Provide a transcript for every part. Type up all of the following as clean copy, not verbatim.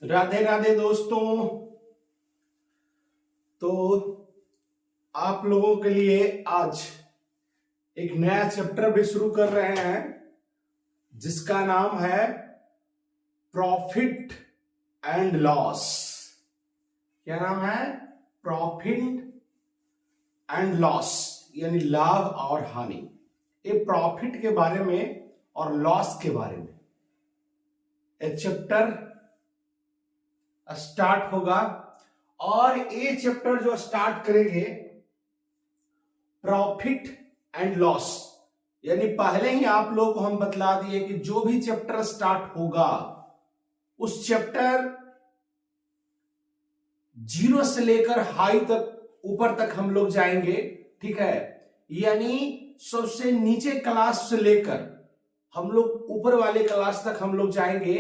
राधे राधे दोस्तों। तो आप लोगों के लिए आज एक नया चैप्टर भी शुरू कर रहे हैं जिसका नाम है प्रॉफिट एंड लॉस। क्या नाम है? प्रॉफिट एंड लॉस, यानी लाभ और हानि। ये प्रॉफिट के बारे में और लॉस के बारे में एक चैप्टर स्टार्ट होगा। और ये चैप्टर जो स्टार्ट करेंगे प्रॉफिट एंड लॉस, यानी पहले ही आप लोगों को हम बतला दिए कि जो भी चैप्टर स्टार्ट होगा उस चैप्टर जीरो से लेकर हाई तक, ऊपर तक हम लोग जाएंगे। ठीक है, यानी सबसे नीचे क्लास से लेकर हम लोग ऊपर वाले क्लास तक हम लोग जाएंगे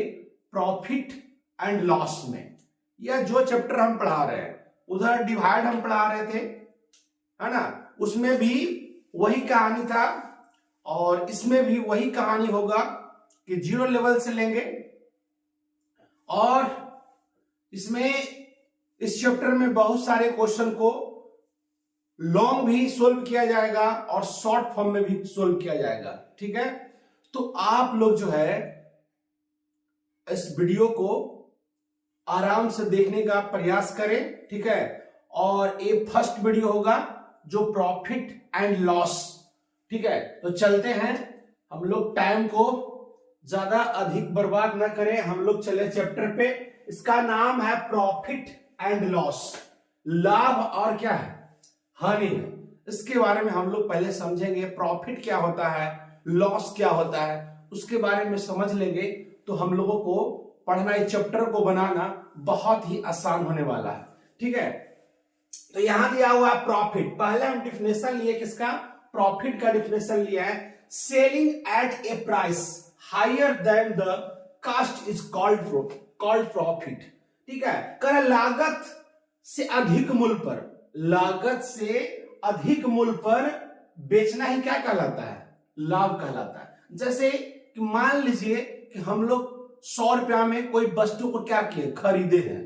प्रॉफिट एंड लॉस में। यह जो चैप्टर हम पढ़ा रहे हैं, उधर डिवाइड हम पढ़ा रहे थे, है ना, उसमें भी वही कहानी था और इसमें भी वही कहानी होगा कि जीरो लेवल से लेंगे। और इसमें इस चैप्टर में बहुत सारे क्वेश्चन को लॉन्ग भी सोल्व किया जाएगा और शॉर्ट फॉर्म में भी सोल्व किया जाएगा। ठीक है, तो आप लोग जो है इस वीडियो को आराम से देखने का प्रयास करें। ठीक है, और ये फर्स्ट वीडियो होगा जो प्रॉफिट एंड लॉस। ठीक है, तो चलते हैं, हम लोग टाइम को ज्यादा अधिक बर्बाद ना करें, हम लोग चले चैप्टर पे। इसका नाम है प्रॉफिट एंड लॉस, लाभ और क्या है, हानि। इसके बारे में हम लोग पहले समझेंगे, प्रॉफिट क्या होता है, लॉस क्या होता है, उसके बारे में समझ लेंगे तो हम लोगों को पढ़ना, इस चैप्टर को बनाना बहुत ही आसान होने वाला है। ठीक है, तो यहां दिया हुआ है प्रॉफिट। पहले हम डिफिनेशन लिए, किसका? प्रॉफिट का डिफिनेशन लिया है, selling at a price higher than the cost is called profit. ठीक है, कर लागत से अधिक मूल्य पर, लागत से अधिक मूल्य पर बेचना ही क्या कहलाता है? लाभ कहलाता है। जैसे कि मान लीजिए कि हम लोग 100 रुपया में कोई वस्तु को क्या किए, खरीदे हैं।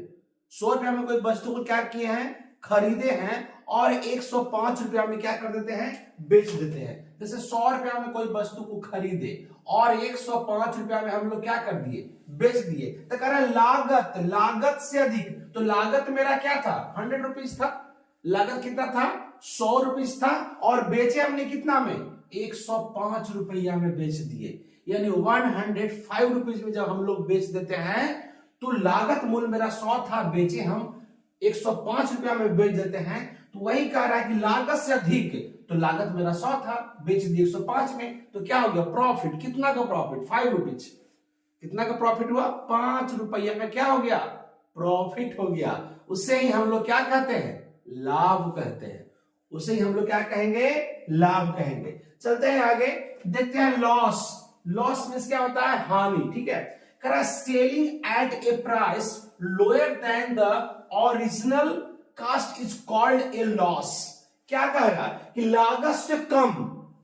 100 रुपया में कोई वस्तु को क्या किए हैं, खरीदे हैं, और 105 रुपया में क्या कर देते हैं, बेच देते हैं। जैसे 100 रुपया में कोई वस्तु को खरीदे और 105 रुपया में हम लोग क्या कर दिए, बेच दिए। तो कह रहा लागत, लागत से अधिक। तो लागत मेरा क्या था, 100 रुपीज था। लागत कितना था, 100 रुपीज था, और बेचे हमने कितना में, 105 रुपया में बेच दिए। यानी 105 रुपीज में जब हम लोग बेच देते हैं तो लागत मूल्य मेरा 100 था, बेचे हम 105 रुपया में बेच देते हैं। तो वही कह रहा है कि लागत से अधिक, तो लागत मेरा 100 था, बेच दिए 105 में, तो क्या हो गया, प्रॉफिट। कितना का प्रॉफिट, 5 रुपीज। कितना का प्रॉफिट हुआ, 5 रुपया में क्या हो गया, प्रॉफिट हो गया। उससे ही हम लोग क्या कहते हैं, लाभ कहते हैं। उसे ही हम लोग क्या कहेंगे, लाभ कहेंगे। चलते हैं आगे, देखते हैं लॉस। लॉस में क्या होता है, हानि। ठीक है, करा selling at a price lower than the original cost is called a loss. क्या कह रहा है कि लागत से कम,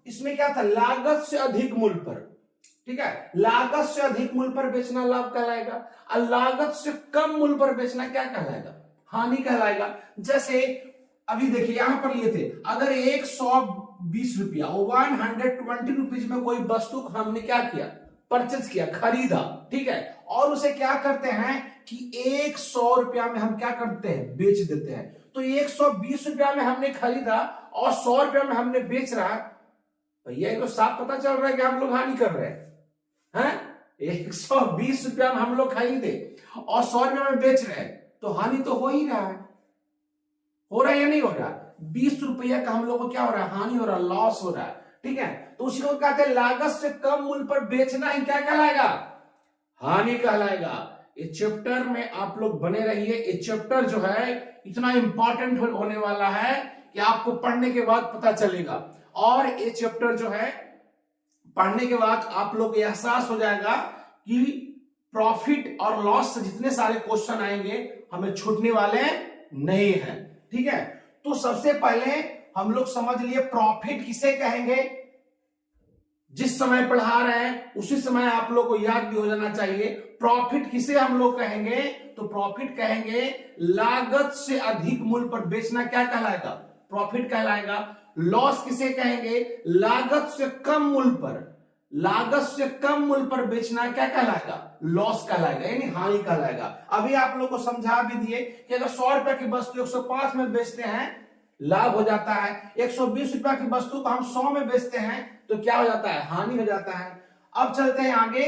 इसमें क्या था, लागत से अधिक मूल्य पर। ठीक है, लागत से अधिक मूल्य पर बेचना लाभ कहलाएगा, और लागत से कम मूल्य पर बेचना क्या कहलाएगा, हानि कहलाएगा। जैसे अभी देखिए यहां पर लिए थे, अगर 120 रुपया 120 रुपीज में कोई वस्तु हमने क्या किया, परचेज किया, खरीदा। ठीक है, और उसे क्या करते हैं कि 100 रुपया में हम क्या करते हैं, बेच देते हैं। तो 120 रुपया में हमने खरीदा और 100 रुपया में हमने बेच रहा है, भैया ये तो साफ पता चल रहा है कि हम लोग हानि कर रहे हैं। 120 रुपया में हम लोग खरीदे और 100 रुपया में बेच रहे हैं, तो हानि तो हो ही रहा है। हो रहा है या नहीं हो रहा? 20 रुपया का हम लोग को क्या हो रहा है, हानि हो रहा है, लॉस हो रहा है। ठीक है, तो उसी को कहते हैं लागत से कम मूल्य पर बेचना ही क्या कहलाएगा, हानि कहलाएगा। इस चैप्टर में आप लोग बने रहिए। ये चैप्टर जो है इतना इंपॉर्टेंट होने वाला है कि आपको पढ़ने के बाद पता चलेगा। और ये चैप्टर जो है पढ़ने के बाद आप लोग को एहसास हो जाएगा कि प्रॉफिट और लॉस से जितने सारे क्वेश्चन आएंगे हमें छूटने वाले नहीं है। ठीक है, तो सबसे पहले हम लोग समझ लिए प्रॉफिट किसे कहेंगे, जिस समय पढ़ा रहे हैं उसी समय आप लोग को याद भी हो जाना चाहिए। प्रॉफिट किसे हम लोग कहेंगे, तो प्रॉफिट कहेंगे लागत से अधिक मूल्य पर बेचना, क्या कहलाएगा, प्रॉफिट कहलाएगा। लॉस किसे कहेंगे, लागत से कम मूल्य पर, लागत से कम मूल्य पर बेचना क्या कहलाएगा, लॉस कहलाएगा, यानी हानि कहलाएगा। अभी आप लोग को समझा भी दिए कि अगर 100 रुपए की वस्तु 105 में बेचते हैं लाभ हो जाता है, 120 रुपए की वस्तु को हम 100 में बेचते हैं तो क्या हो जाता है, हानि हो जाता है। अब चलते हैं आगे,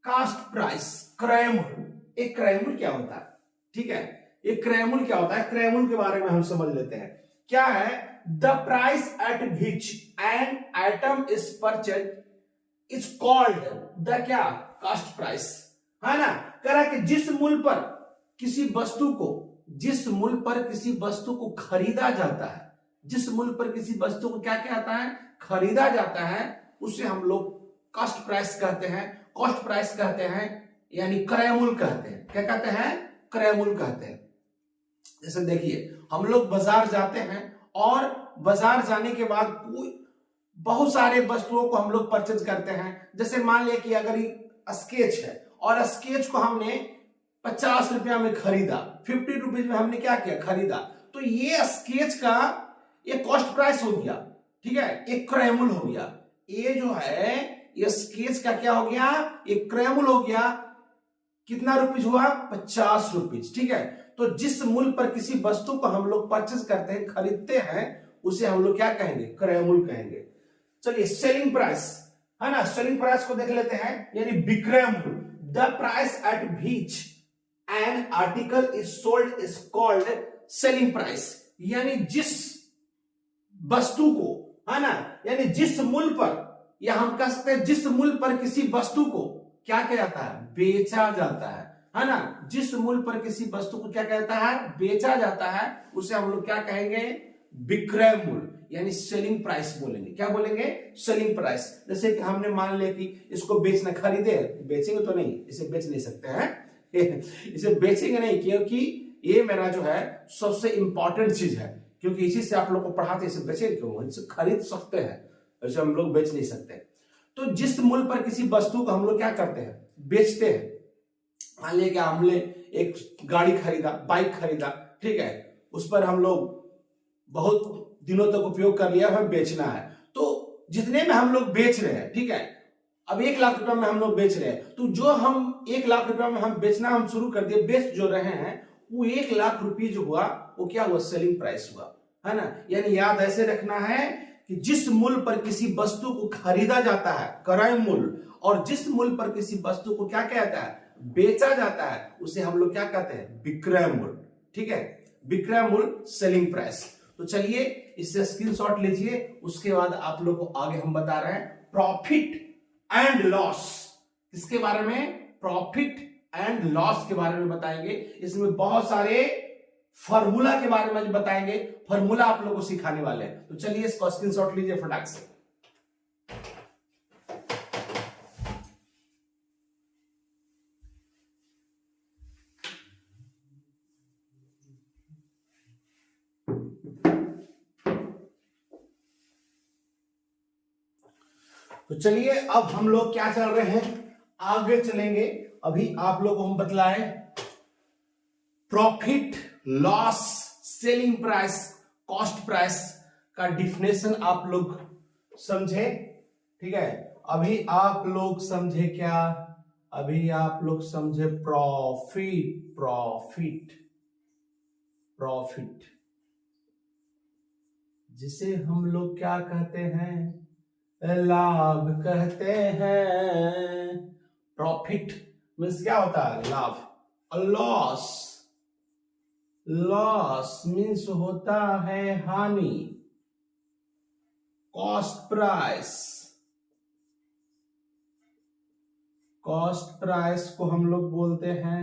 कास्ट प्राइस, क्रय मूल्य। एक क्रय मूल्य क्या होता है, ठीक है, एक क्रय मूल्य क्या होता है, क्रय मूल्य के बारे में हम समझ लेते हैं। क्या है, the price at which an item is purchase is called the क्या, कास्ट प्राइस, है ना। कह रहा है कि जिस मूल्य पर किसी वस्तु को, जिस मूल्य पर किसी वस्तु को खरीदा जाता है, जिस मूल्य पर किसी वस्तु को क्या कहता है, खरीदा जाता है, उसे हम लोग कॉस्ट प्राइस कहते हैं, कॉस्ट प्राइस कहते हैं, यानी क्रय मूल्य कहते हैं। क्या कहते हैं, क्रय मूल्य कहते हैं। जैसे देखिए हम लोग बाजार जाते हैं और बाजार जाने के बाद बहुत सारे वस्तुओं को हम लोग परचेज करते हैं। जैसे मान लिया कि अगर स्केच है और स्केच को हमने 50 रुपया में खरीदा, 50 रुपीज में हमने क्या किया, खरीदा, तो ये स्केच का ये कॉस्ट प्राइस हो गया, ठीक है, एक क्रय मूल्य हो गया। ये जो है ये स्केच का क्या हो गया, एक क्रय मूल्य हो गया। कितना रुपीज हुआ, 50 रुपीज, ठीक है। तो जिस मूल्य पर किसी वस्तु को हम लोग परचेज करते हैं, खरीदते हैं, उसे हम लोग क्या कहेंगे, क्रय मूल्य कहेंगे। चलिए सेलिंग प्राइस, है ना, सेलिंग प्राइस को देख लेते हैं, यानी विक्रय मूल्य। The price at which an article is sold is called selling price, यानी जिस वस्तु को, है ना, यानी जिस मूल्य पर, या हम कह सकते हैं जिस मूल्य पर किसी वस्तु को क्या किया जाता है, बेचा जाता है ना, जिस मूल्य पर किसी वस्तु को क्या कहता है, बेचा जाता है, उसे हम लोग क्या कहेंगे, विक्रय मूल्य, यानी सेलिंग प्राइस बोलेंगे। क्या बोलेंगे, सेलिंग प्राइस। जैसे कि हमने मान लिया कि इसको बेचना, खरीदे, बेचेंगे तो नहीं, इसे बेच नहीं सकते हैं इसे बेचेंगे नहीं, क्योंकि ये मेरा जो है सबसे इंपॉर्टेंट चीज है, क्योंकि इसी से आप लोग को पढ़ाते, इसे बेचेंगे क्यों, इसे खरीद सकते हैं, ऐसे हम लोग बेच नहीं सकते। तो जिस मूल्य पर किसी वस्तु को हम लोग क्या करते हैं, बेचते हैं। मान लिया कि हमने एक गाड़ी खरीदा, बाइक खरीदा, ठीक है, उस पर हम लोग बहुत दिनों तक उपयोग कर लिया, हमें बेचना है, तो जितने में हम लोग बेच रहे हैं, ठीक है, अब 1 लाख रुपए में हम लोग बेच रहे हैं, तो जो हम 1 लाख रुपए में हम बेचना हम शुरू कर दिए, बेच जो रहे हैं, वो 1 लाख रुपये जो हुआ वो क्या हुआ, सेलिंग प्राइस हुआ, है ना। यानी याद ऐसे रखना है कि जिस मूल्य पर किसी वस्तु को खरीदा जाता है, क्रय मूल्य, और जिस मूल्य पर किसी वस्तु को क्या कहता है, बेचा जाता है, उसे हम लोग क्या कहते हैं, विक्रय मूल्य, ठीक है, विक्रय मूल्य, सेलिंग प्राइस। तो चलिए इससे स्क्रीनशॉट लीजिए, उसके बाद आप लोग को आगे हम बता रहे हैं प्रॉफिट एंड लॉस। किसके बारे में, प्रॉफिट एंड लॉस के बारे में बताएंगे। इसमें बहुत सारे फॉर्मूला के बारे में बताएंगे, फॉर्मूला आप लोगों को सिखाने वाले हैं। तो चलिए इसको स्क्रीनशॉट लीजिए फटाक से। तो चलिए अब हम लोग क्या चल रहे हैं, आगे चलेंगे। अभी आप लोगों को हम बतलाए profit, loss, selling price, cost price का डिफिनेशन आप लोग समझे, ठीक है। अभी आप लोग समझे क्या, अभी आप लोग समझे प्रॉफिट, प्रॉफिट, प्रॉफिट जिसे हम लोग क्या कहते हैं, लाभ कहते हैं। प्रॉफिट मीन्स क्या होता है, लाभ। लॉस, लॉस मीन्स होता है हानि। कॉस्ट प्राइस, कॉस्ट प्राइस को हम लोग बोलते हैं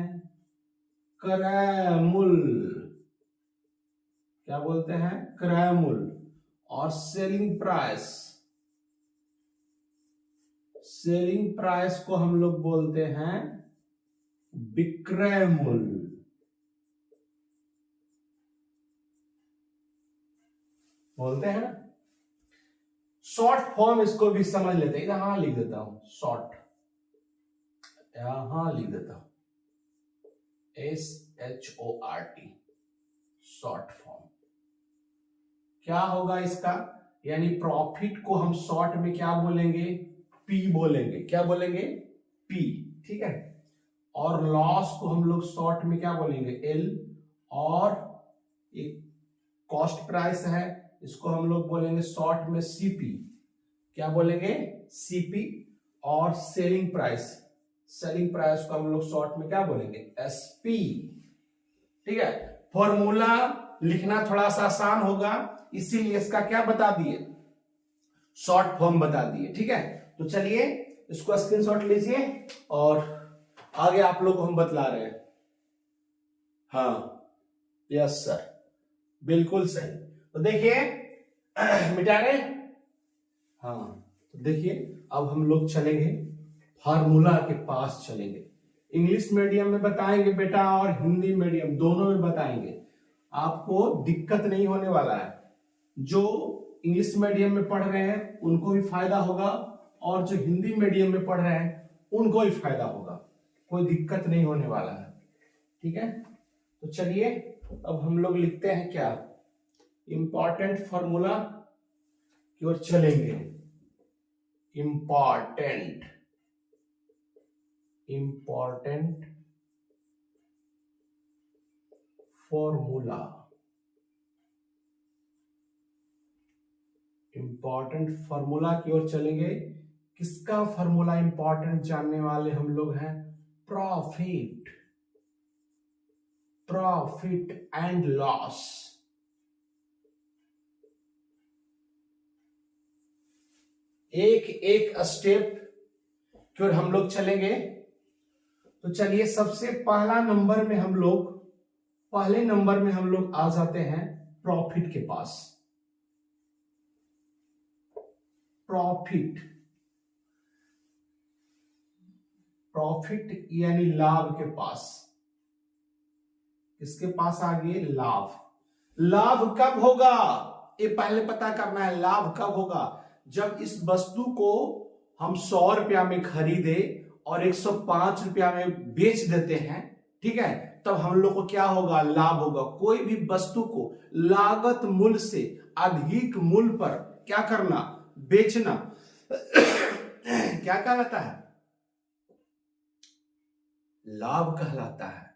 क्रय मूल्य। क्या बोलते हैं, क्रय मूल्य। और सेलिंग प्राइस, सेलिंग प्राइस को हम लोग बोलते हैं विक्रय मूल्य। बोलते हैं ना। शॉर्ट फॉर्म इसको भी समझ लेते हैं, यहां लिख देता हूं शॉर्ट, यहां लिख देता हूं SHORT, शॉर्ट फॉर्म। क्या होगा इसका, यानी प्रॉफिट को हम शॉर्ट में क्या बोलेंगे, P बोलेंगे। क्या बोलेंगे, P, ठीक है। और लॉस को हम लोग शॉर्ट में क्या बोलेंगे, L। और एक कॉस्ट प्राइस है, इसको हम लोग बोलेंगे शॉर्ट में CP। क्या बोलेंगे, CP। और सेलिंग प्राइस, सेलिंग प्राइस को हम लोग शॉर्ट में क्या बोलेंगे, SP, ठीक है। फॉर्मूला लिखना थोड़ा सा आसान होगा, इसीलिए इसका क्या बता दिए, शॉर्ट फॉर्म बता दिए, ठीक है। तो चलिए इसको स्क्रीनशॉट लीजिए और आगे आप लोग को हम बतला रहे हैं। हाँ, यस सर, बिल्कुल सही। तो देखिए मिटा रहे, हाँ, तो देखिए अब हम लोग चलेंगे फार्मूला के पास चलेंगे। इंग्लिश मीडियम में बताएंगे बेटा और हिंदी मीडियम दोनों में बताएंगे, आपको दिक्कत नहीं होने वाला है। जो इंग्लिश मीडियम में पढ़ रहे हैं उनको भी फायदा होगा और जो हिंदी मीडियम में पढ़ रहे हैं उनको भी फायदा होगा, कोई दिक्कत नहीं होने वाला है, ठीक है। तो चलिए अब हम लोग लिखते हैं क्या, इंपॉर्टेंट फॉर्मूला की ओर चलेंगे। इंपॉर्टेंट फॉर्मूला, इंपॉर्टेंट फॉर्मूला की ओर चलेंगे। किसका फॉर्मूला इंपॉर्टेंट जानने वाले हम लोग हैं, प्रॉफिट, प्रॉफिट एंड लॉस। एक एक स्टेप की ओर हम लोग चलेंगे। तो चलिए सबसे पहले नंबर में हम लोग आ जाते हैं प्रॉफिट के पास। प्रॉफिट, प्रॉफिट यानी लाभ के पास। इसके पास आ गए लाभ। लाभ कब होगा, ये पहले पता करना है। लाभ कब होगा, जब इस वस्तु को हम 100 रुपया में खरीदे और 105 रुपया में बेच देते हैं, ठीक है, तब हम लोग को क्या होगा, लाभ होगा। कोई भी वस्तु को लागत मूल्य से अधिक मूल्य पर क्या करना, बेचना क्या कहलाता है, लाभ कहलाता है।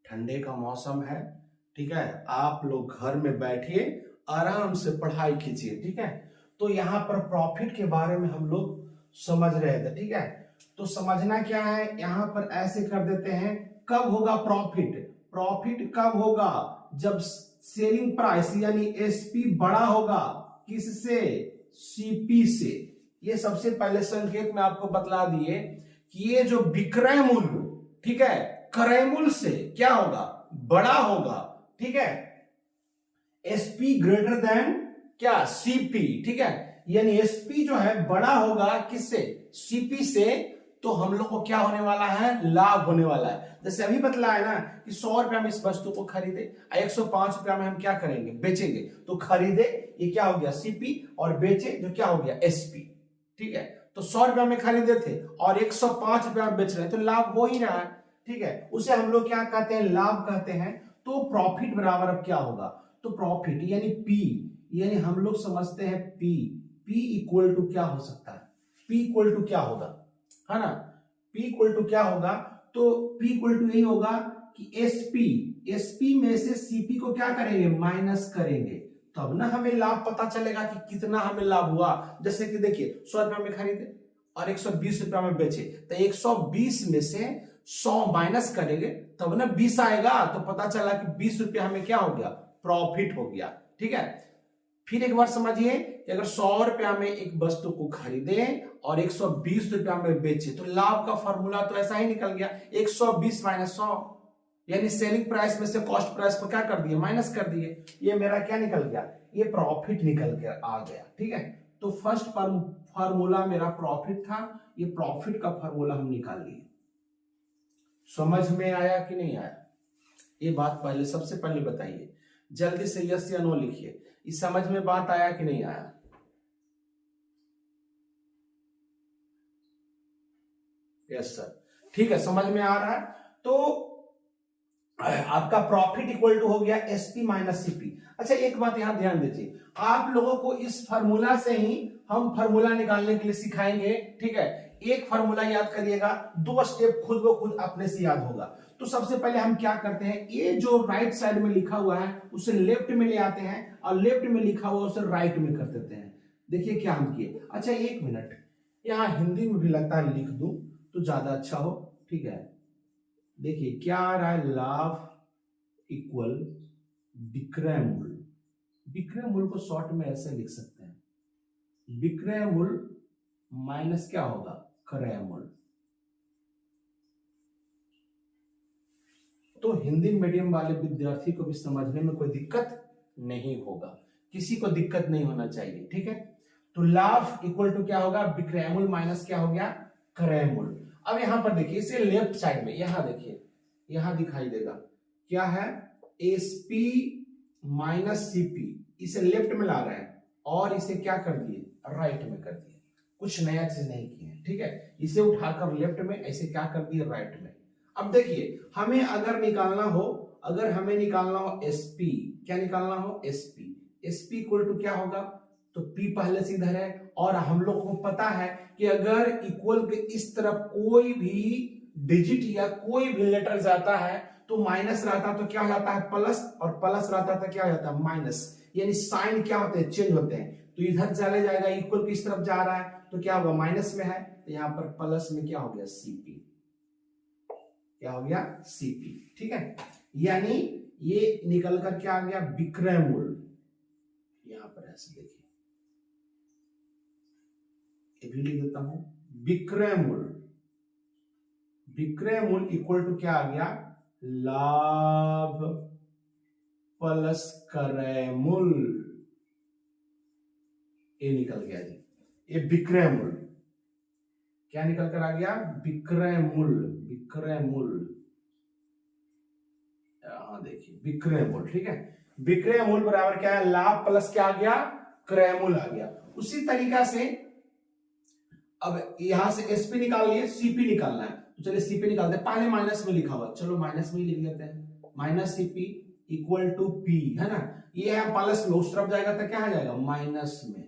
ठंडे का मौसम है, ठीक है, आप लोग घर में बैठिए आराम से पढ़ाई कीजिए, ठीक है। तो यहां पर प्रॉफिट के बारे में हम लोग समझ रहे थे, ठीक है। तो समझना क्या है, यहां पर ऐसे कर देते हैं, कब होगा प्रॉफिट, प्रॉफिट कब होगा, जब सेलिंग प्राइस यानी एसपी बड़ा होगा, किससे, सीपी से। ये सबसे पहले संकेत में आपको बतला दिए कि ये जो विक्रय मूल्य, ठीक है, क्रय मूल्य से क्या होगा, बड़ा होगा, ठीक है। एसपी ग्रेटर देन क्या, सीपी, ठीक है। यानी एसपी जो है बड़ा होगा किससे, सीपी से, तो हम लोग को क्या होने वाला है, लाभ होने वाला है। जैसे अभी बतलाया ना कि 100 रुपया में इस वस्तु को खरीदे, 105 रुपया में हम क्या करेंगे, बेचेंगे। तो खरीदे ये क्या हो गया, सीपी, और बेचे जो क्या हो गया, एसपी, ठीक है। तो 100 रुपया में खरीदे थे और 105 रुपया में बेच रहे हैं, तो लाभ हो ही रहा है, ठीक है। उसे हम लोग क्या कहते हैं, लाभ कहते हैं। तो प्रॉफिट बराबर अब क्या होगा, तो प्रॉफिट यानी पी, यानी हम लोग समझते हैं पी, पी इक्वल टू क्या हो सकता है, पी इक्वल टू क्या होगा, है ना। P इक्वल टू क्या होगा, तो P इक्वल टू यही होगा कि SP, SP में से CP को क्या करेंगे, माइनस करेंगे, तब ना हमें लाभ पता चलेगा कि कितना हमें लाभ हुआ। जैसे कि देखिए 100 रुपया में खरीदे और 120 रुपया में बेचे, तो 120 में से 100 माइनस करेंगे तब ना 20 आएगा, तो पता चला कि 20 रुपया हमें क्या हो गया, प्रॉफिट हो गया, ठीक है। फिर एक बार समझिए कि अगर 100 रुपया में एक वस्तु को खरीदे और 120 रुपया में बेचे, तो लाभ का फॉर्मूला तो ऐसा ही निकल गया, 120 माइनस 100, यानी सेलिंग प्राइस में से कॉस्ट प्राइस को क्या कर दिए, माइनस कर दिए। ये मेरा क्या निकल गया, ये प्रॉफिट निकल के आ गया, ठीक है। तो फर्स्ट फार्मूला मेरा प्रॉफिट था, ये प्रॉफिट का फार्मूला हम निकाल लिए। समझ में आया कि नहीं आया, ये बात पहले सबसे पहले बताइए, जल्दी से यस या नो लिखिए। इस समझ में बात आया कि नहीं आया, यस सर, ठीक है, समझ में आ रहा है। तो आपका प्रॉफिट इक्वल टू हो गया एसपी माइनस सीपी। अच्छा एक बात यहां ध्यान दीजिए, आप लोगों को इस फार्मूला से ही हम फार्मूला निकालने के लिए सिखाएंगे, ठीक है। एक फार्मूला याद करिएगा, 2 स्टेप खुद ब खुद अपने से याद होगा। तो सबसे पहले हम क्या करते हैं, ये जो राइट साइड में लिखा हुआ है उसे लेफ्ट में ले आते हैं, और लेफ्ट में लिखा हुआ उसे राइट में कर देते हैं। देखिए क्या हम किए। अच्छा एक मिनट, यहां हिंदी में भी लगता है लिख दूं तो ज्यादा अच्छा हो, ठीक है। देखिए क्या आ रहा है, लाभ इक्वल विक्रय मूल्य। विक्रय मूल्य को शॉर्ट में ऐसे लिख सकते हैं, विक्रय मूल्य माइनस क्या होगा, क्रय मूल्य। तो हिंदी मीडियम वाले विद्यार्थी को भी समझने में कोई दिक्कत नहीं होगा, किसी को दिक्कत नहीं होना चाहिए, ठीक है। तो लाभ इक्वल टू क्या होगा, विक्रय मूल्य माइनस क्या हो गया, क्रय मूल्य। अब यहां पर देखिए, इसे लेफ्ट साइड में, यहां देखिए, यहां दिखाई देगा क्या है, एसपी माइनस सीपी, इसे लेफ्ट में ला रहे हैं और इसे क्या कर दिए, राइट में कर दिए। कुछ नया चीज नहीं किए, ठीक है। इसे उठाकर लेफ्ट में, ऐसे क्या कर दिए, राइट में। अब देखिए हमें अगर निकालना हो, अगर हमें निकालना हो एसपी, क्या निकालना हो, एसपी। एसपी इक्वल टू क्या होगा, तो पी पहले से इधर है, और हम लोग को पता है कि अगर इक्वल के इस तरफ कोई भी डिजिट या कोई भी लेटर जाता है तो माइनस रहता तो क्या जाता है, प्लस, और प्लस रहता था क्या जाता है, माइनस। यानी साइन क्या होते हैं, चेंज होते हैं। तो इधर चले जाएगा, इक्वल किस तरफ जा रहा है तो क्या होगा, माइनस में है, तो यहां पर प्लस में क्या हो गया, सीपी, क्या हो गया, सीपी, ठीक है। यानी ये निकल कर क्या आ गया, विक्रय मूल्य। यहां पर ऐसे देखिए, ये भी लिख देता हूं, विक्रय मूल्य, विक्रय मूल्य इक्वल टू क्या आ गया, लाभ प्लस क्रय मूल्य। ये निकल गया जी, ये विक्रय मूल्य क्या निकल कर आ गया, विक्रय मूल्य, विक्रय मूल्य। हाँ देखिए विक्रय मूल्य, ठीक है। विक्रय मूल्य बराबर क्या है, लाभ प्लस क्या आ गया, क्रय मूल्य आ गया। उसी तरीका से अब यहां से एसपी निकाल लिए, सीपी निकालना है, तो चलिए सीपी निकालते हैं। पहले माइनस में लिखा हुआ, चलो माइनस में ही लिख लेते हैं, minus CP equal to P, है ना। ये है प्लस में, उस तरफ जाएगा तो क्या आ जाएगा, माइनस में।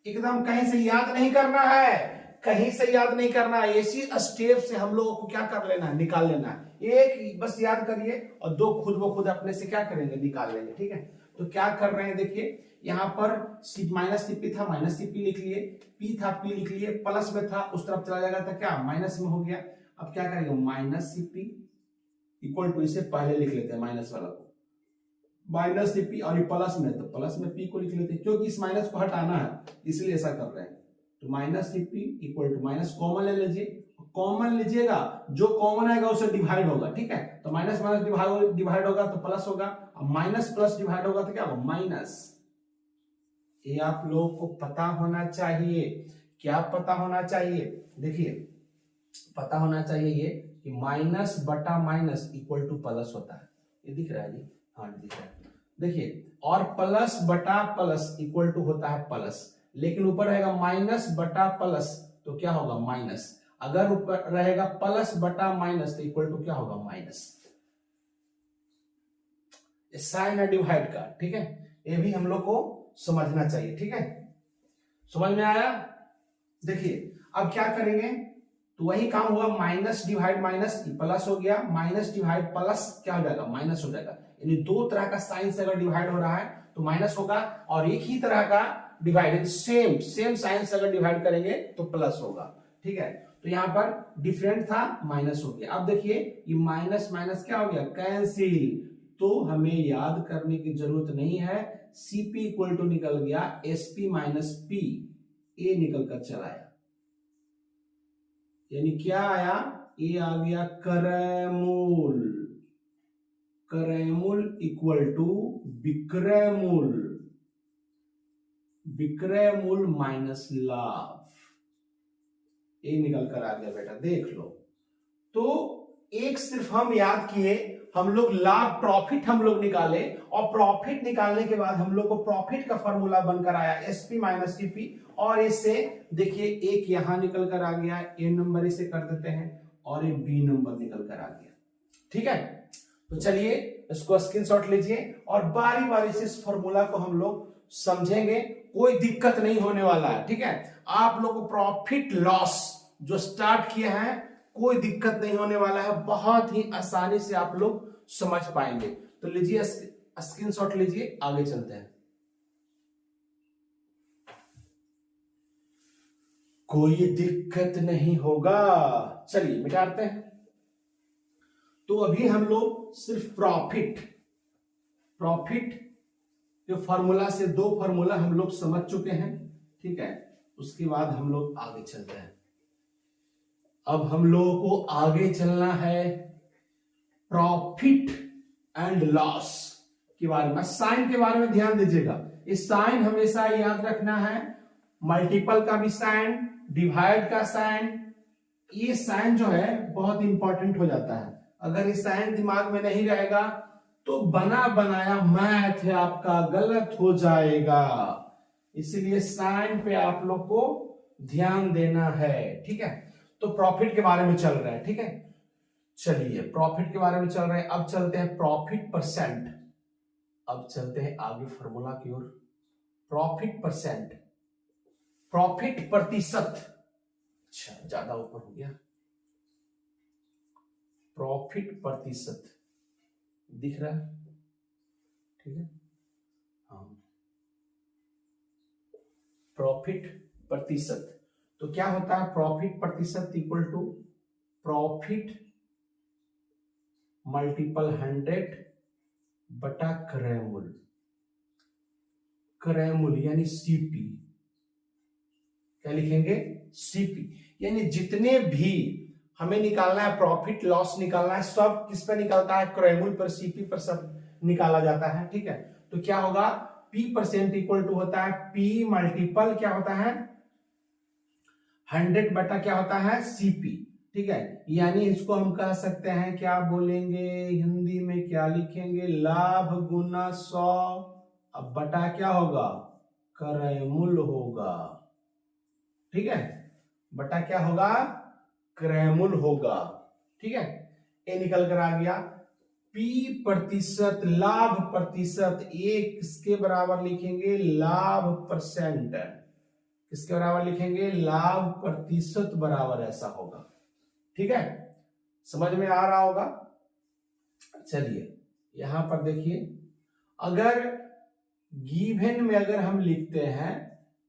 एकदम कहीं से याद नहीं करना है, कहीं से याद नहीं करना है, इसी स्टेप से हम लोगों को क्या कर लेना है, निकाल लेना है। एक बस याद करिए और 2 खुद ब खुद अपने से क्या करेंगे, निकाल लेंगे, ठीक है। तो क्या कर रहे हैं, देखिए यहां पर माइनस सीपी था, माइनस सीपी लिख लिए, पी था, पी लिख लिए, प्लस में था, उस तरफ चला जाएगा तो क्या माइनस में हो गया। अब क्या करेंगे, माइनस सीपी इक्वल टू, इसे पहले लिख लेते हैं माइनस वाला को, माइनस सीपी, और ये प्लस में तो प्लस में पी को लिख लेते हैं, क्योंकि इस माइनस को हटाना है इसलिए ऐसा कर रहे हैं। तो minus CP equal to, minus common ले लीजिए, कॉमन लीजिएगा, जो कॉमन आएगा उसे डिवाइड होगा, ठीक है। तो माइनस माइनस डिवाइड होगा तो प्लस होगा, अब माइनस प्लस डिवाइड होगा तो क्या होगा, माइनस। ये आप लोगों को पता होना चाहिए, क्या पता होना चाहिए, देखिए पता होना चाहिए ये कि माइनस बटा माइनस इक्वल टू प्लस होता है। ये दिख रहा है जी, हाँ दिख रहा है, देखिए। और प्लस बटा प्लस इक्वल टू होता है प्लस, लेकिन ऊपर रहेगा माइनस बटा प्लस तो क्या होगा, माइनस। अगर ऊपर रहेगा प्लस बटा माइनस तो इक्वल टू क्या होगा, माइनस। साइन है डिवाइड का, ठीक है। ये भी हम लोग को समझना चाहिए, ठीक है। समझ में आया। देखिए अब क्या करेंगे, तो वही काम हुआ, माइनस डिवाइड माइनस प्लस हो गया, माइनस डिवाइड प्लस क्या हो जाएगा, माइनस हो जाएगा। यानी 2 तरह का साइन से अगर डिवाइड हो रहा है तो माइनस होगा, और एक ही तरह का डिवाइडेड सेम साइन से अगर डिवाइड करेंगे तो प्लस होगा, ठीक है। तो यहां पर डिफरेंट था, माइनस हो गया। अब देखिए ये माइनस माइनस क्या हो गया, कैंसिल। तो हमें याद करने की जरूरत नहीं है, सीपी इक्वल टू निकल गया एसपी माइनस पी, ए निकल कर चला आया, यानी क्या आया, ए आ गया क्रय मूल्य। क्रय मूल्य इक्वल टू विक्रय मूल्य, विक्रय मूल्य माइनस लाभ, ये निकल कर आ गया बेटा, देख लो। तो एक सिर्फ हम याद किए, हम लोग लाभ प्रॉफिट हम लोग निकाले, और प्रॉफिट निकालने के बाद हम लोग को प्रॉफिट का फॉर्मूला बनकर आया एसपी माइनस सीपी, और इससे देखिए एक यहां निकल कर आ गया, ए नंबर इसे कर देते हैं, और एक बी नंबर निकल कर आ गया। ठीक है, तो चलिए इसको स्क्रीनशॉट लीजिए और बारी बारी से इस फॉर्मूला को हम लोग समझेंगे, कोई दिक्कत नहीं होने वाला है। ठीक है, आप लोग को प्रॉफिट लॉस जो स्टार्ट किया है कोई दिक्कत नहीं होने वाला है, बहुत ही आसानी से आप लोग समझ पाएंगे। तो लीजिए स्क्रीनशॉट लीजिए, आगे चलते हैं। कोई दिक्कत नहीं होगा, चलिए मिटाते हैं। तो अभी हम लोग सिर्फ प्रॉफिट के फॉर्मूला से दो फॉर्मूला हम लोग समझ चुके हैं। ठीक है, उसके बाद हम लोग आगे चलते हैं। अब हम लोगों को आगे चलना है प्रॉफिट एंड लॉस के बारे में। साइन के बारे में ध्यान दीजिएगा, इस साइन हमेशा याद रखना है, मल्टीपल का भी साइन, डिवाइड का साइन, ये साइन जो है बहुत इंपॉर्टेंट हो जाता है। अगर ये साइन दिमाग में नहीं रहेगा तो बना बनाया मैथ है आपका गलत हो जाएगा, इसलिए साइन पे आप लोग को ध्यान देना है। ठीक है, तो प्रॉफिट के बारे में चल रहा है। ठीक है, चलिए प्रॉफिट के बारे में चल रहा है, अब चलते हैं प्रॉफिट परसेंट। अब चलते हैं आगे फॉर्मूला की ओर। प्रॉफिट परसेंट, प्रॉफिट प्रतिशत, अच्छा ज्यादा ऊपर हो गया, प्रॉफिट प्रतिशत दिख रहा है। ठीक है, हाँ, प्रॉफिट प्रतिशत, तो क्या होता है प्रॉफिट प्रतिशत इक्वल टू प्रॉफिट मल्टीपल 100 बटा क्रय मूल्य, क्रय मूल्य यानी सीपी। क्या लिखेंगे? सीपी, यानी जितने भी हमें निकालना है, प्रॉफिट लॉस निकालना है, सब किस पर निकलता है? क्रय मूल्य पर, सीपी पर सब निकाला जाता है। ठीक है, तो क्या होगा? पी परसेंट इक्वल टू होता है पी मल्टीपल क्या होता है? 100 बटा क्या होता है? सीपी। ठीक है, यानी इसको हम कह सकते हैं, क्या बोलेंगे हिंदी में, क्या लिखेंगे? लाभ गुना 100, अब बटा क्या होगा? क्रय मूल्य होगा। ठीक है, बटा क्या होगा? क्रय मूल्य होगा। ठीक है, ए निकल कर आ गया। पी प्रतिशत, लाभ प्रतिशत, ये किसके बराबर लिखेंगे? लाभ परसेंट। किसके बराबर लिखेंगे? लाभ प्रतिशत बराबर ऐसा होगा। ठीक है, समझ में आ रहा होगा। चलिए यहां पर देखिए, अगर गिवन में अगर हम लिखते हैं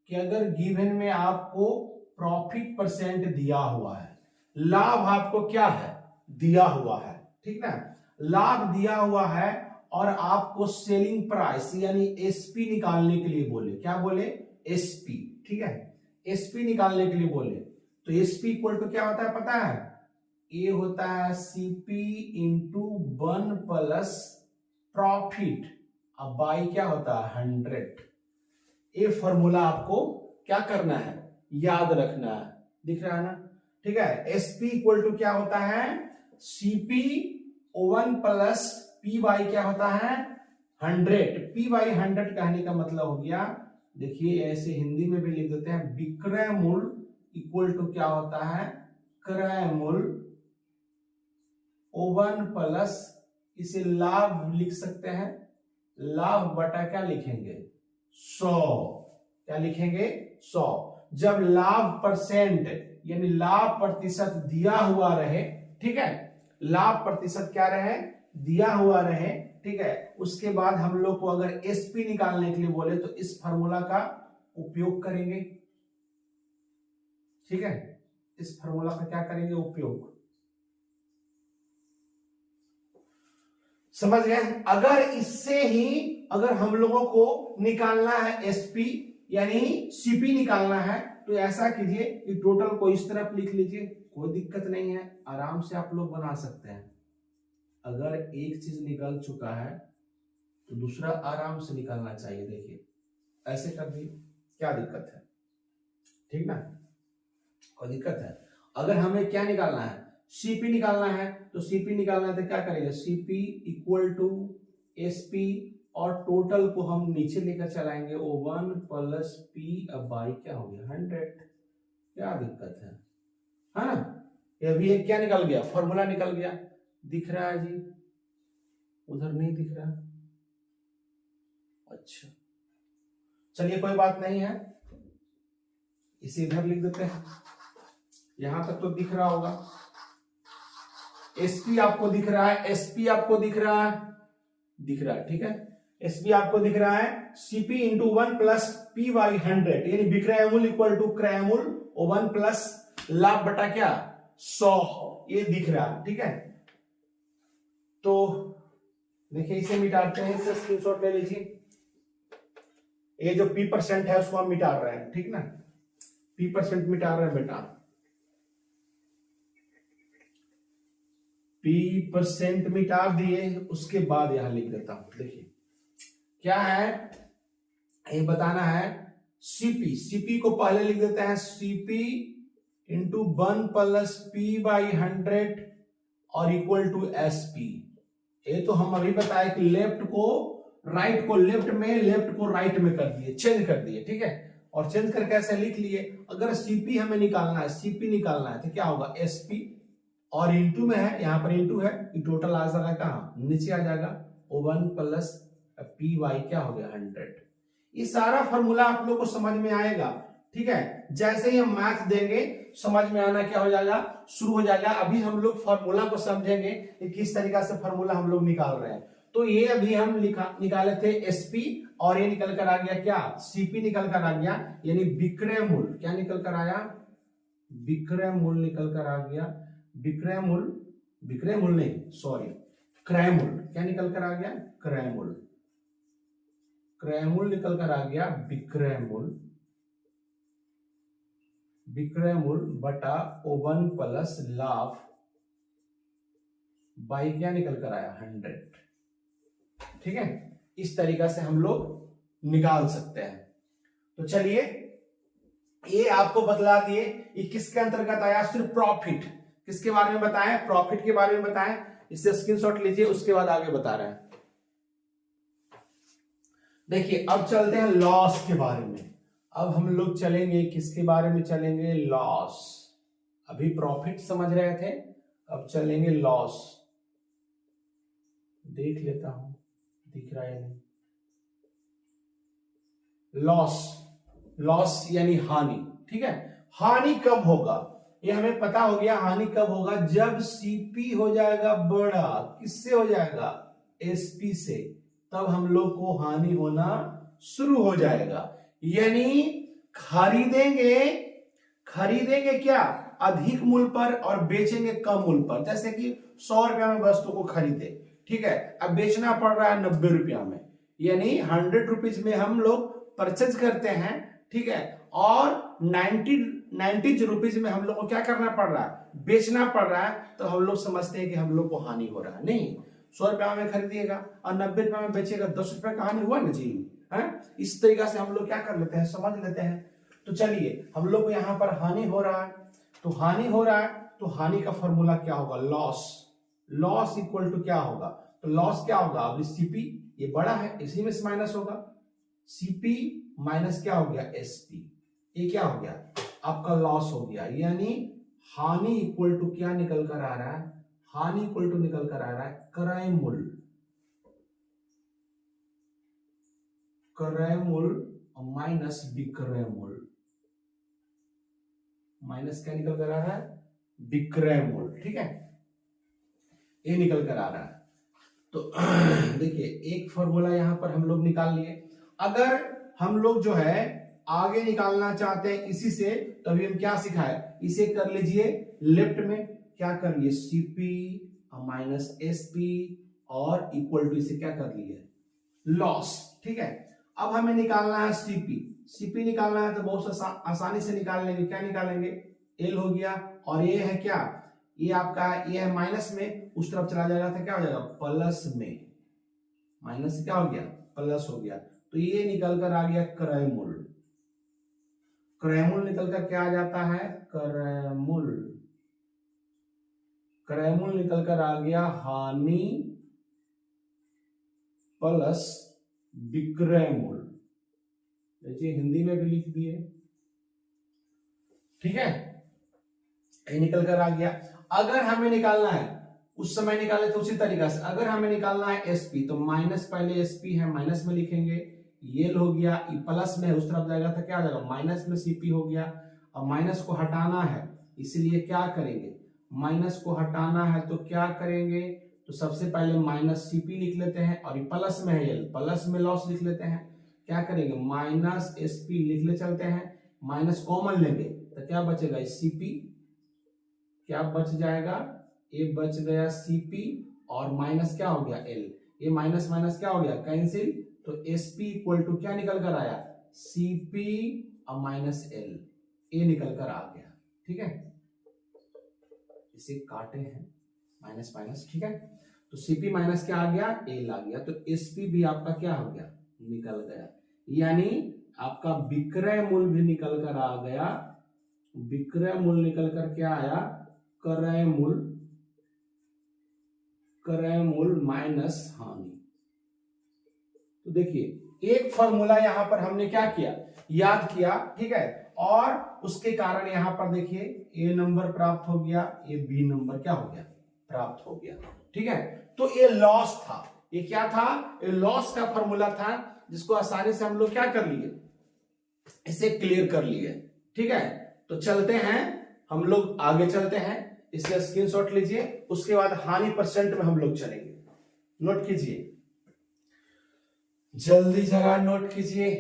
कि अगर गिवन में आपको प्रॉफिट परसेंट दिया हुआ है, लाभ आपको क्या है? दिया हुआ है। ठीक ना, लाभ दिया हुआ है और आपको सेलिंग प्राइस यानी एसपी निकालने के लिए बोले, क्या बोले? एसपी। ठीक है, एसपी निकालने के लिए बोले, तो एसपी इक्वल टू क्या होता है पता है? ये होता है सीपी इंटू 1 प्लस प्रॉफिट, अब बाई क्या होता है? 100। ये फॉर्मूला आपको क्या करना है? याद रखना है। दिख रहा है ना? ठीक है, एसपी इक्वल टू क्या होता है? सीपी 1 प्लस पी बाई क्या होता है? 100। पी बाई 100 कहने का मतलब हो गया, देखिए ऐसे हिंदी में भी लिख देते हैं, विक्रय मूल्य इक्वल टू क्या होता है? क्रय मूल्य 1 प्लस, इसे लाभ लिख सकते हैं, लाभ बटा क्या लिखेंगे? 100। क्या लिखेंगे? 100। जब लाभ परसेंट यानी लाभ प्रतिशत दिया हुआ रहे, ठीक है, लाभ प्रतिशत क्या रहे? दिया हुआ रहे। ठीक है, उसके बाद हम लोग को अगर एसपी निकालने के लिए बोले तो इस फार्मूला का उपयोग करेंगे। ठीक है, इस फार्मूला का क्या करेंगे? उपयोग। समझ गए? अगर इससे ही अगर हम लोगों को निकालना है एसपी यानी सीपी निकालना है, तो ऐसा कीजिए कि टोटल को इस तरफ लिख लीजिए, कोई दिक्कत नहीं है, आराम से आप लोग बना सकते हैं। अगर एक चीज निकल चुका है तो दूसरा आराम से निकालना चाहिए। देखिए ऐसे कर दिए, क्या दिक्कत है? ठीक ना, कोई दिक्कत है? अगर हमें क्या निकालना है? सीपी निकालना है, तो सीपी निकालना है तो क्या करेंगे? सीपी इक्वल टू एसपी और टोटल को हम नीचे लेकर चलाएंगे, ओ 1 प्लस पी अब बाई क्या हो गया? 100। क्या दिक्कत है ना? ये अभी एक क्या निकल गया, फॉर्मूला निकल गया, दिख रहा है जी, उधर नहीं दिख रहा। अच्छा चलिए कोई बात नहीं है, इसे इधर लिख देते हैं, यहां तक तो दिख रहा होगा। एसपी आपको दिख रहा है, एसपी आपको दिख रहा है, दिख रहा है, ठीक है। एसपी आपको दिख रहा है CP into 1 plus P by 100, यानी विक्रय मूल्य इक्वल टू क्रय मूल्य 1 प्लस लाभ बटा क्या 100, ये दिख रहा है, ठीक है। तो देखिए इसे मिटाते हैं, इससे स्क्रीनशॉट ले लीजिए। ये जो P% है उसको हम मिटा रहे हैं, ठीक ना, P% मिटा रहे हैं बेटा, P% मिटा दिए, उसके बाद यहां लिख देता हूं। देखिए क्या है, ये बताना है सीपी, सीपी को पहले लिख देते हैं CP into 1 plus P by 100 और इक्वल टू एसपी। ये तो हम अभी बताए कि लेफ्ट को राइट को लेफ्ट में, लेफ्ट को राइट में कर दिए, चेंज कर दिए, ठीक है। और चेंज करके ऐसे लिख लिए। अगर सीपी हमें निकालना है, सीपी निकालना है तो क्या होगा एसपी, और इंटू में है, यहां पर इंटू है, टोटल आ जाएगा कहां, नीचे आ जाएगा 1 प्लस पी वाई क्या हो गया 100। ये सारा फॉर्मूला आप लोग को समझ में आएगा, ठीक है। जैसे ही हम मैथ देंगे समझ में आना क्या हो जाएगा, शुरू हो जाएगा। अभी हम लोग फॉर्मूला को समझेंगे कि किस तरीका से फॉर्मूला हम लोग निकाल रहे हैं। तो ये अभी हम निकाले थे एसपी, और ये निकल कर आ गया क्या सीपी निकल कर आ गया, यानी विक्रय मूल्य क्या निकल कर आया, विक्रय मूल्य निकल कर आ गया, विक्रय मूल्य, विक्रय मूल्य नहीं सॉरी क्रय मूल्य, क्या निकल कर आ गया क्रय मूल्य, क्रय मूल्य निकल कर आ गया विक्रय मूल्य, विक्रय मूल्य बटा 1 प्लस लाभ बाई क्या निकल कर आया 100, ठीक है। इस तरीका से हम लोग निकाल सकते हैं। तो चलिए ये आपको बतला दिए, ये किसके अंतर्गत आया, सिर्फ प्रॉफिट, किसके बारे में बताएं, प्रॉफिट के बारे में बताएं। इससे स्क्रीनशॉट लीजिए, उसके बाद आगे बता रहे हैं। देखिए अब चलते हैं लॉस के बारे में। अब हम लोग चलेंगे किसके बारे में, चलेंगे लॉस। अभी प्रॉफिट समझ रहे थे, अब चलेंगे लॉस। देख लेता हूं दिख रहा है नहीं, लॉस, लॉस यानी हानि, ठीक है। हानि कब होगा ये हमें पता हो गया, हानि कब होगा, जब सीपी हो जाएगा बड़ा, किससे हो जाएगा एसपी से, तब हम लोग को हानि होना शुरू हो जाएगा। यानी खरीदेंगे, खरीदेंगे क्या अधिक मूल्य पर और बेचेंगे कम मूल्य पर। जैसे कि 100 रुपया में वस्तु को खरीदे, ठीक है, अब बेचना पड़ रहा है 90 रुपया में, यानी 100 रुपीज में हम लोग परचेज करते हैं, ठीक है, और 90 रुपीज में हम लोग को क्या करना पड़ रहा है, बेचना पड़ रहा है। तो हम लोग समझते हैं कि हम लोग को हानि हो रहा है। नहीं, 100 रुपया में खरीदिएगा और 90 रुपया में बेचेगा, 10 रुपया का हानि हुआ ना जी, है। इस तरीका से हम लोग क्या कर लेते हैं, समझ लेते हैं। तो चलिए हम लोग को यहाँ पर हानि हो रहा है, तो हानि हो रहा है, तो हानि का फॉर्मूला क्या होगा, लॉस, लॉस इक्वल टू क्या होगा, तो लॉस क्या होगा, अब सीपी ये बड़ा है इसी में से माइनस होगा, सीपी माइनस क्या हो गया एसपी, ये क्या हो गया आपका लॉस हो गया। यानी हानि इक्वल टू क्या निकल कर आ रहा है, हानि इक्वल टू निकल कर आ रहा है क्रय मूल्य, क्रय मूल्य माइनस विक्रय मूल्य, माइनस क्या निकल कर आ रहा है विक्रय मूल्य, ठीक है, ये निकल कर आ रहा है। तो देखिए एक फॉर्मूला यहां पर हम लोग निकाल लिए। अगर हम लोग जो है आगे निकालना चाहते हैं इसी से, तो अभी हम क्या सिखाए, इसे कर लीजिए लेफ्ट में, क्या कर लिए सीपी माइनस एसपी और इक्वल टू इसे क्या कर लिए लॉस, ठीक है। अब हमें निकालना है सीपी, सीपी निकालना है तो बहुत आसानी से निकाल लेंगे, क्या निकालेंगे एल हो गया, और ये है क्या, ये आपका ये है माइनस में, उस तरफ चला जाएगा तो क्या हो जाएगा प्लस में, माइनस से क्या हो गया प्लस हो गया, तो ये निकल कर आ गया क्रय मूल्य, क्रय मूल्य निकल कर क्या आ जाता है क्रय मूल्य, क्रय मूल्य निकल कर आ गया हानि प्लस विक्रय मूल्य। देखिए हिंदी में भी लिख दिए, ठीक है, ये निकल कर आ गया। अगर हमें निकालना है, उस समय निकाले तो उसी तरीका से, अगर हमें निकालना है एसपी तो माइनस, पहले एसपी है माइनस में लिखेंगे, ये हो गया, प्लस में उस तरफ जाएगा तो क्या हो जाएगा, माइनस में सीपी हो गया। अब माइनस को हटाना है, इसलिए क्या करेंगे, माइनस को हटाना है तो क्या करेंगे, तो सबसे पहले माइनस सीपी लिख लेते हैं, और ये प्लस में है एल, प्लस में लॉस लिख लेते हैं। क्या करेंगे, माइनस एसपी लिख ले चलते हैं, माइनस कॉमन लेंगे तो क्या बचेगा, सीपी, क्या बच जाएगा, ये बच गया सीपी, और माइनस क्या हो गया एल, ये माइनस माइनस क्या हो गया, कैंसिल, तो एसपी इक्वल टू क्या निकल कर आया, सीपी और माइनस एल, ये निकल कर आ गया। ठीक है, इसे काटे हैं माइनस माइनस, ठीक है, तो सीपी माइनस क्या आ गया, एल आ गया, तो एसपी भी आपका क्या हो गया, निकल गया, यानी आपका विक्रय मूल्य भी निकल कर आ गया, विक्रय मूल्य निकल कर क्या आया, क्रय मूल्य, क्रय मूल्य माइनस हानि। तो देखिए एक फॉर्मूला यहां पर हमने क्या किया, याद किया, ठीक है, और उसके कारण यहां पर देखिए ए नंबर प्राप्त हो गया, ये बी नंबर क्या हो गया, प्राप्त हो गया। ठीक है, तो ये लॉस था, ये क्या था, ये लॉस का फॉर्मूला था, जिसको आसानी से हम लोग क्या कर लिए, इसे क्लियर कर लिए। ठीक है, तो चलते हैं हम लोग आगे, चलते हैं, इसका स्क्रीनशॉट लीजिए, उसके बाद हानि परसेंट में हम लोग चलेंगे। नोट कीजिए, जल्दी जरा नोट कीजिए,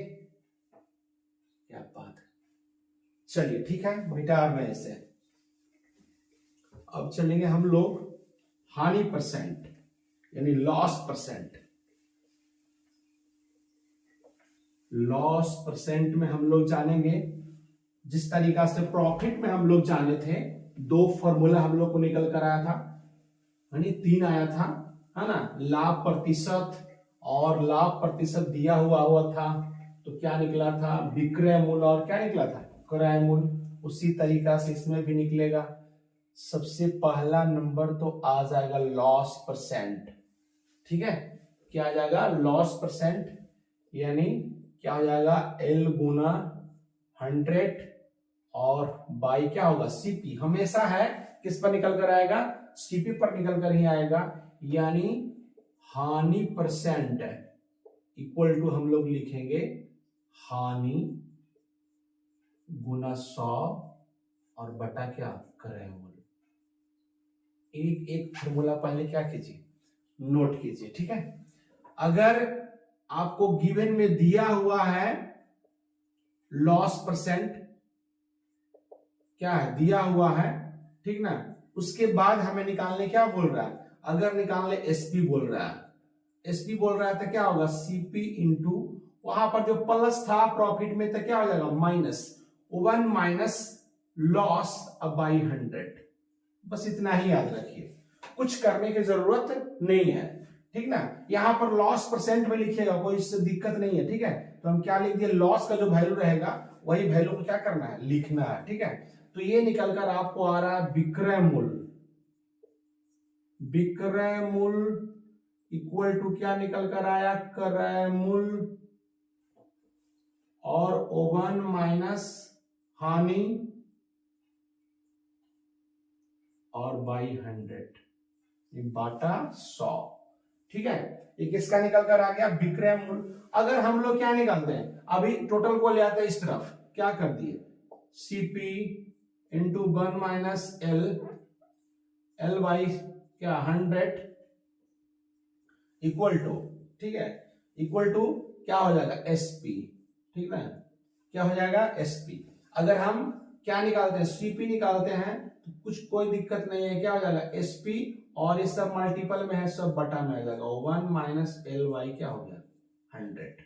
क्या बात है, चलिए ठीक है, मिटा मैं इसे। अब चलेंगे हम लोग हानि परसेंट, यानी लॉस परसेंट। लॉस परसेंट में हम लोग जानेंगे, जिस तरीका से प्रॉफिट में हम लोग जाने थे, दो फॉर्मूला हम लोग को निकल कर आया था, यानी 3 आया था, है ना, लाभ प्रतिशत और लाभ प्रतिशत दिया हुआ था, तो क्या निकला था, विक्रय मूल्य, और क्या निकला था, क्रय मूल्य। उसी तरीका से इसमें भी निकलेगा, सबसे पहला नंबर तो आ जाएगा लॉस परसेंट। ठीक है, क्या आ जाएगा, लॉस परसेंट, यानी क्या हो जाएगा, एल गुना 100 और बाई क्या होगा, सीपी, हमेशा है किस पर निकल कर आएगा, सीपी पर निकल कर ही आएगा, यानी हानि परसेंट इक्वल टू हम लोग लिखेंगे हानि गुना 100 और बटा क्या, क्रय मूल्य। एक एक फॉर्मूला पहले क्या कीजिए, नोट कीजिए। ठीक है, अगर आपको गिवन में दिया हुआ है लॉस परसेंट, क्या है, दिया हुआ है, ठीक ना, उसके बाद हमें निकालने क्या बोल रहा है, अगर निकालने एसपी बोल रहा है, एसपी बोल रहा है तो क्या होगा, सीपी इंटू, वहां पर जो प्लस था प्रॉफिट में तो क्या हो जाएगा, माइनस 1 माइनस लॉस बाई 100। बस इतना ही याद रखिए, कुछ करने की जरूरत नहीं है। ठीक ना, यहां पर लॉस परसेंट में लिखिएगा, कोई इससे दिक्कत नहीं है। ठीक है, तो हम क्या लिख दिए, लॉस का जो वैल्यू रहेगा वही वैल्यू को क्या करना है, लिखना है। ठीक है, तो ये निकलकर आपको आ रहा है विक्रय मूल्य, विक्रय मूल्य इक्वल टू क्या निकल कर आया, क्रय मूल्य और 1 माइनस हानि और बाई 100 बाटा 100। ठीक है, ये किसका निकल कर आ गया, विक्रय मूल्य। अगर हम लोग क्या निकालते हैं, अभी टोटल को ले आते हैं इस तरफ, क्या कर दिए, CP into 1 minus L, L by क्या 100 इक्वल टू, ठीक है, इक्वल टू क्या हो जाएगा, एसपी। ठीक है, क्या हो जाएगा, एसपी। अगर हम क्या निकालते हैं, सीपी निकालते हैं तो कुछ कोई दिक्कत नहीं है, क्या हो जाएगा, एसपी, और ये सब मल्टीपल में है, सब बटा में आ जाएगा, 1 माइनस एल वाई क्या हो गया, 100,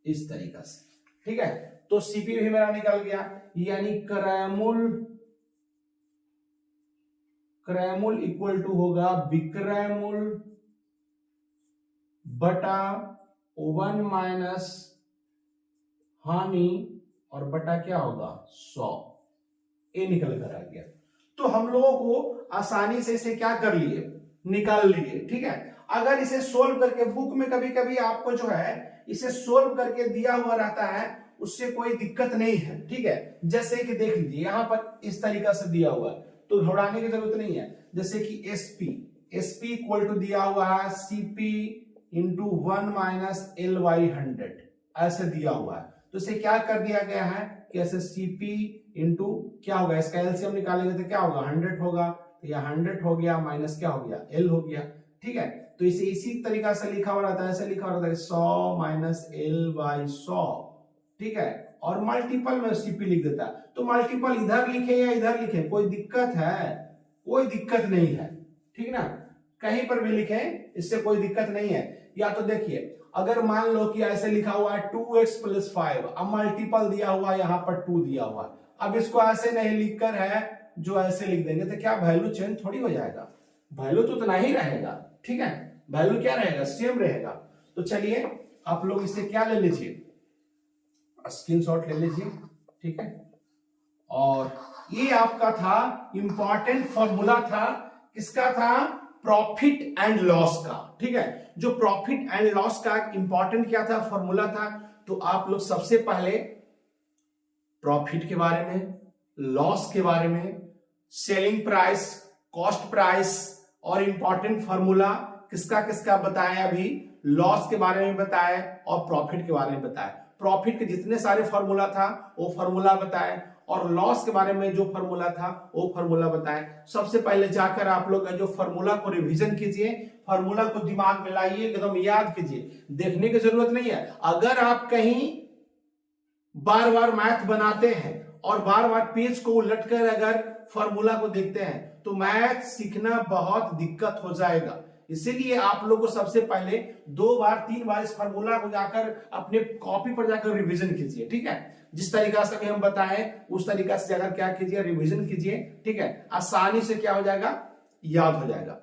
इस तरीका से। ठीक है, तो सीपी भी मेरा निकल गया, यानी क्रय मूल्य, क्रय मूल्य इक्वल टू होगा विक्रय मूल्य बटा 1 माइनस हानि और बटा क्या होगा, 100। ये निकल कर आ गया। तो हम लोगों को आसानी से इसे क्या कर लिए, निकाल लिए। ठीक है, अगर इसे सोल्व करके, बुक में कभी कभी आपको जो है इसे सोल्व करके दिया हुआ रहता है, उससे कोई दिक्कत नहीं है। ठीक है, जैसे कि देख लीजिए यहां पर इस तरीका से दिया हुआ है, तो घबराने की जरूरत नहीं है। जैसे कि एसपी इक्वल टू दिया हुआ है CP into 1 minus L by 100 ऐसे दिया हुआ है। तो इसे क्या कर दिया गया है कि ऐसे सीपी इंटू क्या होगा, इसका एलसीएम निकालेंगे तो क्या होगा 100 होगा, तो यह 100 हो गया माइनस क्या हो गया एल हो गया। ठीक है, तो इसे इसी तरीका से लिखा हुआ रहता है, ऐसे लिखा हुआ रहता है 100 माइनस एल बाई 100। ठीक है, और मल्टीपल में सीपी लिख देता है। तो मल्टीपल इधर लिखे या इधर लिखे कोई दिक्कत है? कोई दिक्कत नहीं है। ठीक ना, कहीं पर भी लिखे इससे कोई दिक्कत नहीं है। या तो देखिए अगर मान लो कि ऐसे लिखा हुआ है 2x + 5, अब मल्टीपल दिया हुआ है यहाँ पर 2 दिया हुआ है, अब इसको ऐसे नहीं लिखकर है जो ऐसे लिख देंगे तो क्या वैल्यू चेंज थोड़ी हो जाएगा? वैल्यू तो उतना ही रहेगा। ठीक है, वैल्यू क्या रहेगा, सेम रहेगा। तो चलिए आप लोग इसे क्या ले लीजिए, स्क्रीनशॉट ले लीजिए। ठीक है, और ये आपका था इंपॉर्टेंट फॉर्मूला था, किसका था, प्रॉफिट एंड लॉस का। ठीक है, जो प्रॉफिट एंड लॉस का इंपॉर्टेंट क्या था, फॉर्मूला था। तो आप लोग सबसे पहले प्रॉफिट के बारे में, लॉस के बारे में, सेलिंग प्राइस, कॉस्ट प्राइस और इंपॉर्टेंट फॉर्मूला किसका किसका बताया, अभी लॉस के बारे में बताया और प्रॉफिट के बारे में बताया। प्रॉफिट के जितने सारे फॉर्मूला था वो फॉर्मूला बताए, और लॉस के बारे में जो फॉर्मूला था वो फॉर्मूला बताए। सबसे पहले जाकर आप लोग जो फॉर्मूला को रिवीजन कीजिए, फॉर्मूला को दिमाग में लाइए, एकदम याद कीजिए, देखने की जरूरत नहीं है। अगर आप कहीं बार बार मैथ बनाते हैं और बार बार पेज को उलट कर अगर फॉर्मूला को देखते हैं तो मैथ सीखना बहुत दिक्कत हो जाएगा। इसीलिए आप लोग को सबसे पहले 2 बार 3 बार इस फॉर्मूला को जाकर अपने कॉपी पर जाकर रिवीजन कीजिए। ठीक है, जिस तरीका से भी हम बताएं उस तरीका से जाकर क्या कीजिए, रिवीजन कीजिए। ठीक है, आसानी से क्या हो जाएगा, याद हो जाएगा।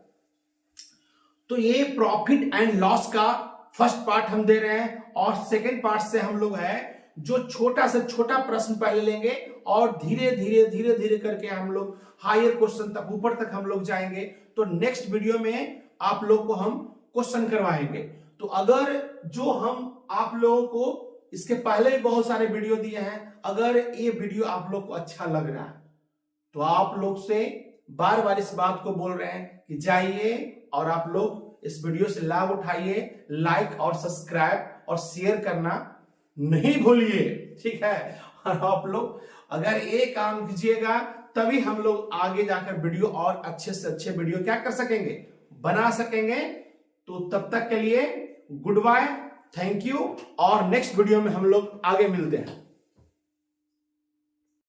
तो ये प्रॉफिट एंड लॉस का फर्स्ट पार्ट हम दे रहे हैं, और सेकेंड पार्ट से हम लोग है जो छोटा से छोटा प्रश्न पहले लेंगे और धीरे धीरे धीरे धीरे करके हम लोग हायर क्वेश्चन तक, ऊपर तक हम लोग जाएंगे। तो नेक्स्ट वीडियो में आप लोग को हम क्वेश्चन करवाएंगे। तो अगर जो हम आप लोगों को इसके पहले भी बहुत सारे वीडियो दिए हैं, अगर ये वीडियो आप लोग को अच्छा लग रहा है तो आप लोग से बार बार इस बात को बोल रहे हैं कि जाइए और आप लोग इस वीडियो से लाभ उठाइए, लाइक और सब्सक्राइब और शेयर करना नहीं भूलिए। ठीक है, और आप लोग अगर ये काम कीजिएगा तभी हम लोग आगे जाकर वीडियो और अच्छे से अच्छे वीडियो क्या कर सकेंगे, बना सकेंगे। तो तब तक के लिए गुड बाय, थैंक यू, और नेक्स्ट वीडियो में हम लोग आगे मिलते हैं।